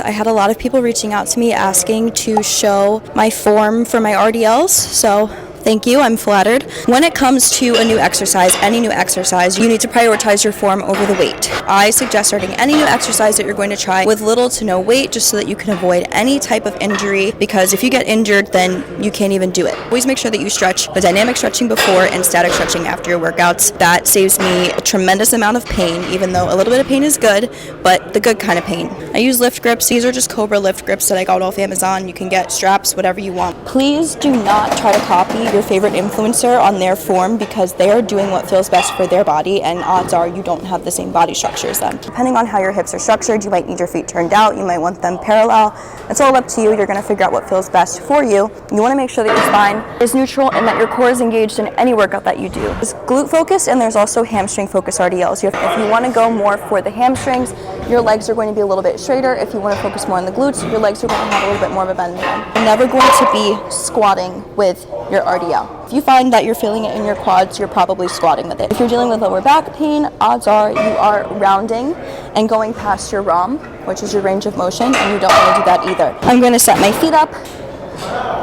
I had a lot of people reaching out to me asking to show my form for my RDLs, so thank you, I'm flattered. When it comes to a new exercise, any new exercise, you need to prioritize your form over the weight. I suggest starting any new exercise that you're going to try with little to no weight, just so that you can avoid any type of injury, because if you get injured, then you can't even do it. Always make sure that you stretch the dynamic stretching before and static stretching after your workouts. That saves me a tremendous amount of pain, even though a little bit of pain is good, but the good kind of pain. I use lift grips. These are just Cobra lift grips that I got off Amazon. You can get straps, whatever you want. Please do not try to copy your favorite influencer on their form, because they are doing what feels best for their body, and odds are you don't have the same body structure as them. Depending on how your hips are structured, you might need your feet turned out, you might want them parallel. It's all up to you. You're going to figure out what feels best for you. You want to make sure that your spine is neutral and that your core is engaged in any workout that you do. There's glute focus and there's also hamstring focus RDLs. If you want to go more for the hamstrings, your legs are going to be a little bit straighter. If you want to focus more on the glutes, your legs are going to have a little bit more of a bend in them. You're never going to be squatting with your RDL. If you find that you're feeling it in your quads, you're probably squatting with it. If you're dealing with lower back pain, odds are you are rounding and going past your ROM, which is your range of motion, and you don't want to do that either. I'm going to set my feet up,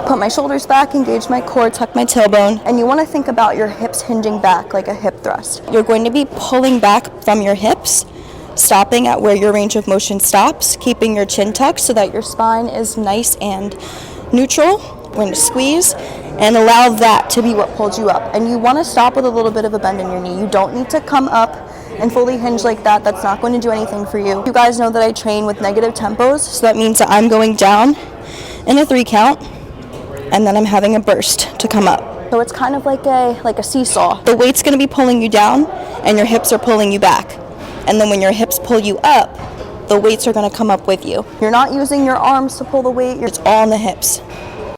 put my shoulders back, engage my core, tuck my tailbone, and you want to think about your hips hinging back like a hip thrust. You're going to be pulling back from your hips, stopping at where your range of motion stops, keeping your chin tucked so that your spine is nice and neutral. We're going to squeeze and allow that to be what pulls you up. And you want to stop with a little bit of a bend in your knee. You don't need to come up and fully hinge like that. That's not going to do anything for you. You guys know that I train with negative tempos, so that means that I'm going down in a 3 count, and then I'm having a burst to come up. So it's kind of like a seesaw. The weight's going to be pulling you down, and your hips are pulling you back. And then when your hips pull you up, the weights are going to come up with you. You're not using your arms to pull the weight. It's all in the hips.